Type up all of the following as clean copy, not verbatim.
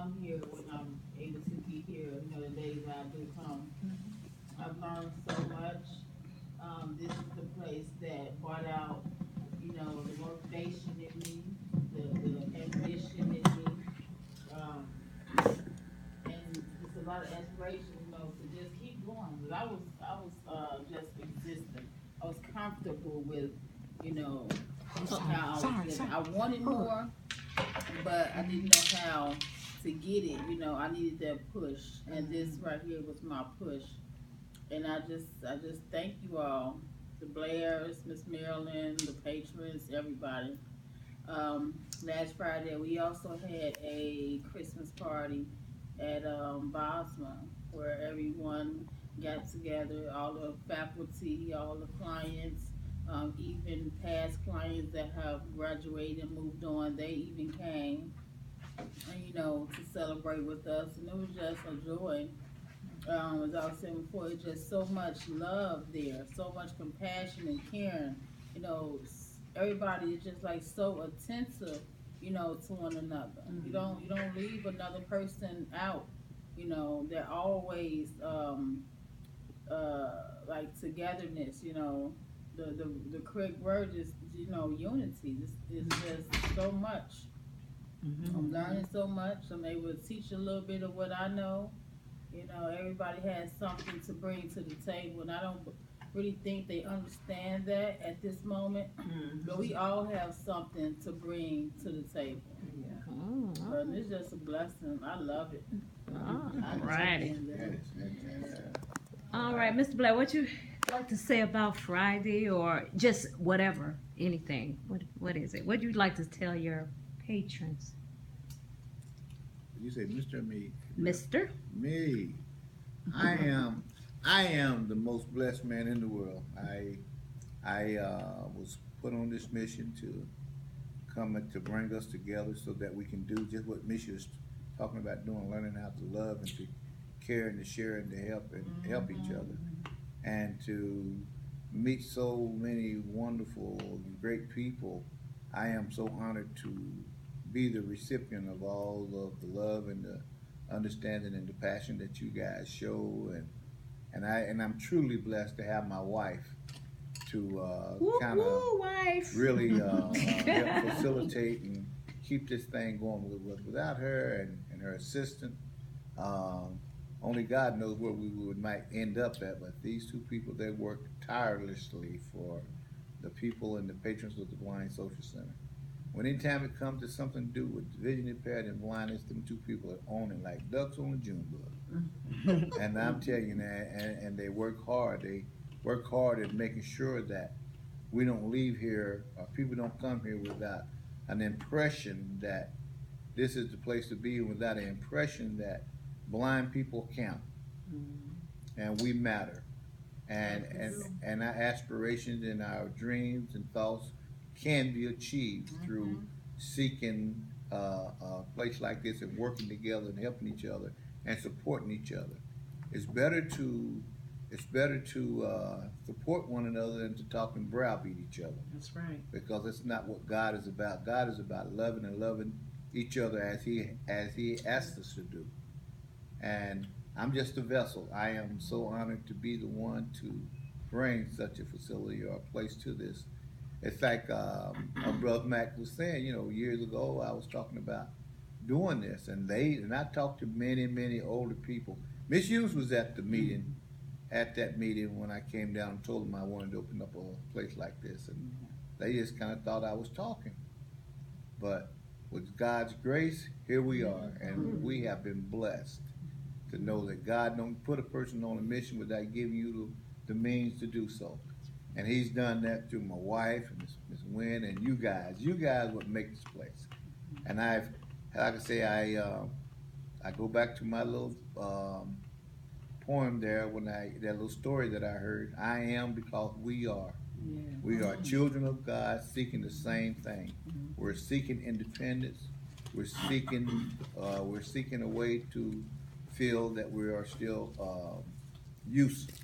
come here when I'm able to be here, the days that I do come. I've learned so much. This is the place that brought out, the motivation in me, the ambition in me, um, and just a lot of aspiration, to just keep going. But I was just existing. I was comfortable with, you know, how I was living. I wanted more, but I didn't know how to get it. I needed that push, and this right here was my push. And I just thank you all, the Blairs, Miss Marilyn, the patrons, everybody. Last Friday we also had a Christmas party at Bosma where everyone got together, all the faculty, all the clients, even past clients that have graduated and moved on, they even came, to celebrate with us, and it was just a joy. As I was saying before, it's just so much love there, so much compassion and caring. Everybody is just like so attentive, to one another. You don't leave another person out. They're always like togetherness. The correct word is unity. This is just so much. I'm learning so much. I'm able to teach a little bit of what I know. Everybody has something to bring to the table, and I don't really think they understand that at this moment. But we all have something to bring to the table. But it's just a blessing. I love it. All I love righty. being there. All right, Mr. Blair, what you like to say about Friday or just whatever, anything? What is it? What would you like to tell your patrons? You say Mr. Me. Mister? Me. I am I am the most blessed man in the world. I was put on this mission to come and to bring us together so that we can do just what Misha is talking about doing, learning how to love and to care and to share and to help each other, and to meet so many wonderful and great people. I am so honored to be the recipient of all of the love and the understanding and the passion that you guys show, and I'm truly blessed to have my wife to Woo kind of woo, wife. really help facilitate and keep this thing going. Without her and her assistant, um, only God knows where we would might end up at. But these two people, they work tirelessly for the people and the patrons of the Blind Social Center. When anytime it comes to something to do with vision impaired and blindness, them two people are on it like ducks on a June bug. And I'm telling you that, and they work hard. They work hard at making sure that we don't leave here, or people don't come here without an impression that this is the place to be, and without an impression that blind people count and we matter, and our aspirations and our dreams and thoughts can be achieved through seeking a place like this and working together and helping each other and supporting each other. It's better to support one another than to talk and browbeat each other, That's right. because it's not what God is about. God is about loving and loving each other as He asked us to do. And I'm just a vessel. I am so honored to be the one to bring such a facility or a place to this. It's like my brother Mac was saying. Years ago I was talking about doing this, and I talked to many older people. Miss Hughes was at the meeting, at that meeting when I came down and told them I wanted to open up a place like this, and they just kind of thought I was talking. But with God's grace, here we are, and we have been blessed to know that God don't put a person on a mission without giving you the means to do so. And He's done that through my wife and Miss Wynn and you guys. You guys would make this place. And like I say, I go back to my little poem there that little story that I heard. I am because we are. Yeah. We are children of God seeking the same thing. We're seeking independence. We're seeking a way to feel that we are still useful.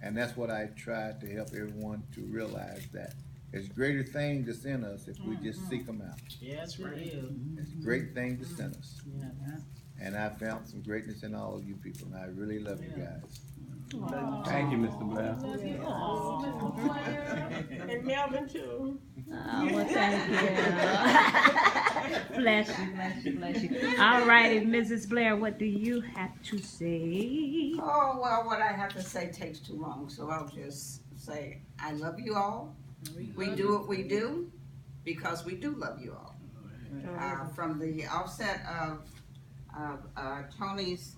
And that's what I try to help everyone to realize, that It's greater things that's in us if we just seek them out. Yes, it is. It's a great thing that's in us. Yeah. And I found some greatness in all of you people, and I really love you guys. Thank you, Mr. Blair. And Melvin too. Oh, well, thank you. Bless you, bless you, bless you. All righty, Mrs. Blair, what do you have to say? Oh, well, what I have to say takes too long, so I'll just say, I love you all. We do what we do because we do love you all. From the offset of Tony's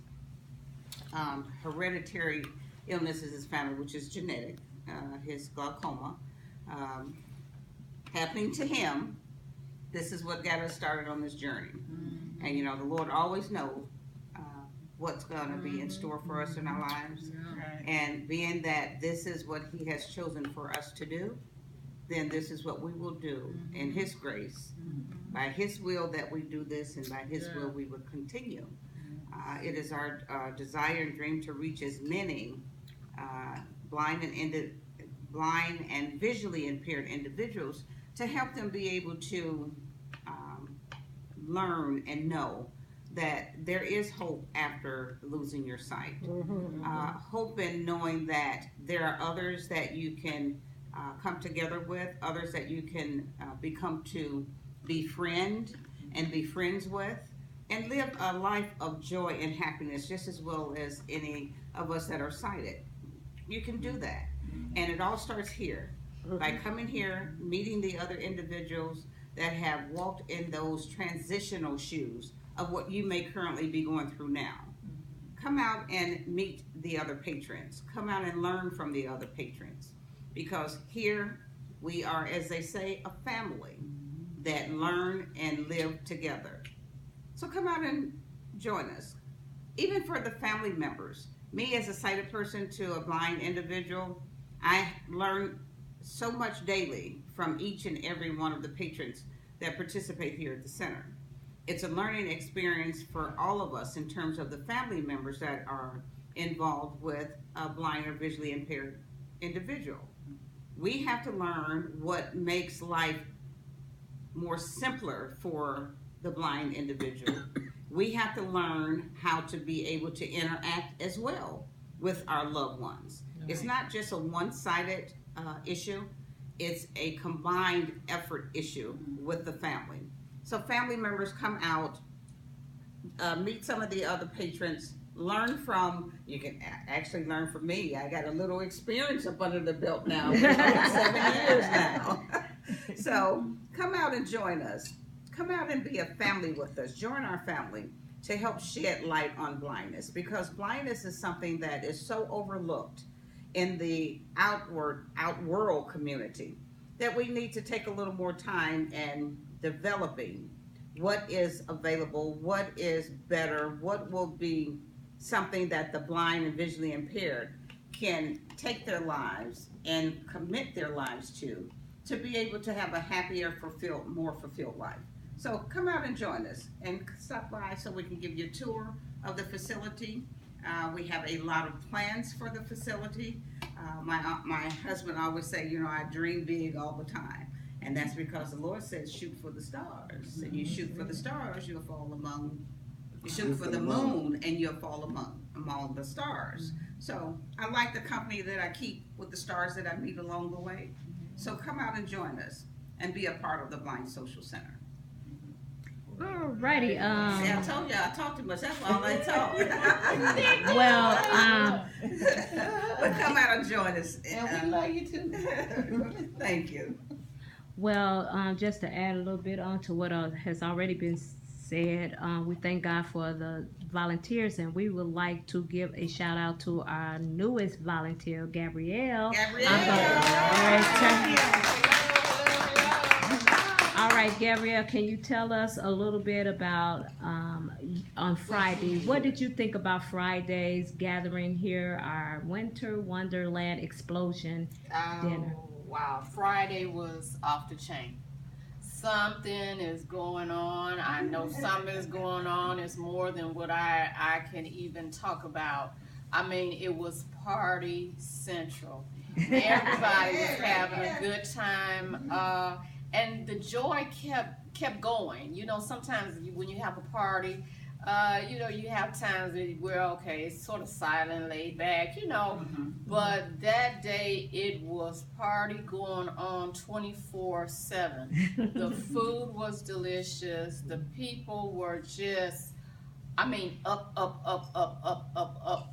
hereditary illness in his family, which is genetic, his glaucoma, happening to him, this is what got us started on this journey. And you know, the Lord always knows what's going to be in store for us in our lives. And being that this is what He has chosen for us to do, then this is what we will do in His grace. By His will that we do this, and by His will we will continue. It is our desire and dream to reach as many blind and visually impaired individuals to help them be able to learn and know that there is hope after losing your sight. Hope in knowing that there are others that you can come together with, others that you can become to befriend and be friends with, and live a life of joy and happiness just as well as any of us that are sighted. You can do that. And it all starts here. By coming here, meeting the other individuals that have walked in those transitional shoes of what you may currently be going through now. Come out and meet the other patrons. Come out and learn from the other patrons. Because here we are, as they say, a family that learn and live together. So come out and join us. Even for the family members, me as a sighted person to a blind individual, I learn so much daily from each and every one of the patrons that participate here at the center. It's a learning experience for all of us in terms of the family members that are involved with a blind or visually impaired individual. We have to learn what makes life more simpler for the blind individual. We have to learn how to be able to interact as well with our loved ones. It's not just a one-sided issue. It's a combined effort issue with the family. So family members come out, meet some of the other patrons, learn from, you can actually learn from me. I got a little experience up under the belt now, 7 years now. So come out and join us. Come out and be a family with us. Join our family to help shed light on blindness, because blindness is something that is so overlooked in the outworld community that we need to take a little more time and developing what is available, what is better, what will be something that the blind and visually impaired can take their lives and commit their lives to be able to have a happier, more fulfilled life. So come out and join us and stop by so we can give you a tour of the facility. We have a lot of plans for the facility. My husband always say, you know, I dream big all the time. And that's because the Lord says, shoot for the stars. And you shoot for the stars, you'll fall among, you shoot for the moon, and you'll fall among the stars. So I like the company that I keep with the stars that I meet along the way. So come out and join us and be a part of the Blind Social Center. Alrighty. See, I told you I talk too much. That's all I talk. Well, But come out and join us. And we love you too. Thank you. well, just to add a little bit on to what has already been said, we thank God for the volunteers, and we would like to give a shout out to our newest volunteer, Gabrielle. All right, Gabrielle, can you tell us a little bit about on Friday? What did you think about Friday's gathering here, our Winter Wonderland Explosion dinner? Wow, Friday was off the chain. Something is going on. I know something is going on. It's more than what I can even talk about. I mean, it was party central. Everybody was having a good time, and the joy kept going. You know, sometimes when you have a party, you know, you have times where okay, it's sort of silent, laid back, you know. But that day it was party going on 24/7. The food was delicious. The people were just, I mean, up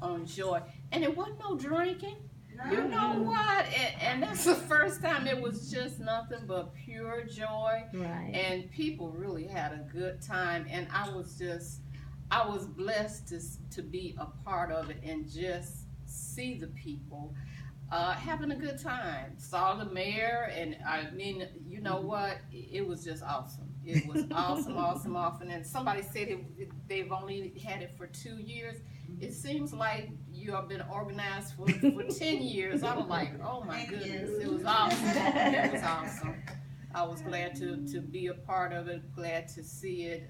on joy, and it wasn't no drinking. You know what? And that's the first time. It was just nothing but pure joy, Right. and people really had a good time. And I was blessed to be a part of it and just see the people having a good time. Saw the mayor, and I mean, you know what? It was just awesome. It was awesome. And somebody said they've only had it for 2 years. It seems like you have been organized for 10 years. I'm like, oh my goodness, it was awesome. It was awesome. I was glad to be a part of it, glad to see it,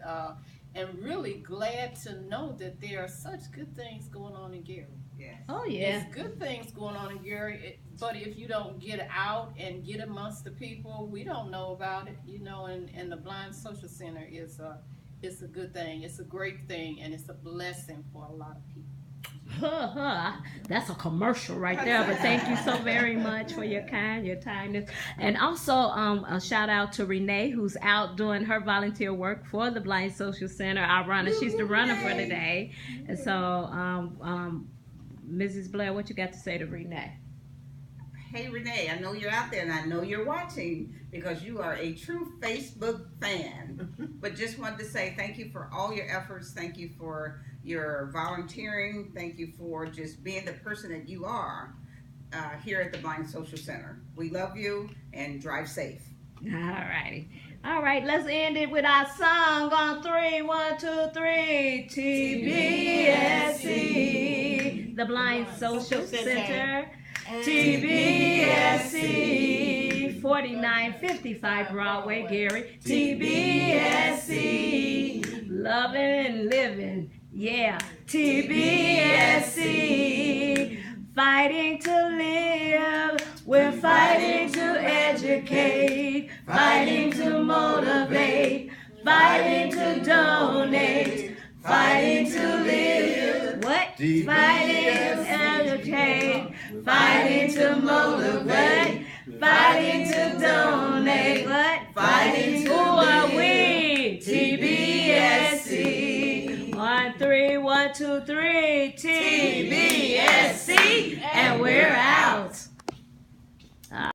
and really glad to know that there are such good things going on in Gary. Yes. Oh yeah. There's good things going on in Gary, but if you don't get out and get amongst the people, we don't know about it, you know, and the Blind Social Center is it's a good thing, it's a great thing, and it's a blessing for a lot of people. That's a commercial right there, but thank you so very much for your kindness. And also a shout out to Renee, who's out doing her volunteer work for the Blind Social Center. Our runner, she's the runner for today. And so Mrs. Blair, what you got to say to Renee? Hey Renee, I know you're out there and I know you're watching because you are a true Facebook fan. But just wanted to say thank you for all your efforts. Thank you for your volunteering. Thank you for just being the person that you are here at the Blind Social Center. We love you and drive safe. All righty. All right, let's end it with our song on 3. 1, 2, 3. TBSC, the Blind Social Center. TBSC, 4955 Broadway, Gary. TBSC, loving and living. Yeah. TBSC, fighting to live. We're fighting to educate, fighting to motivate, fighting to donate, fighting to live. What? Fighting to educate, fighting to motivate, fighting to donate. What? Fighting to Who are we? TBSC. 1, 3, 1, 2, 3. TBSC, and we're out.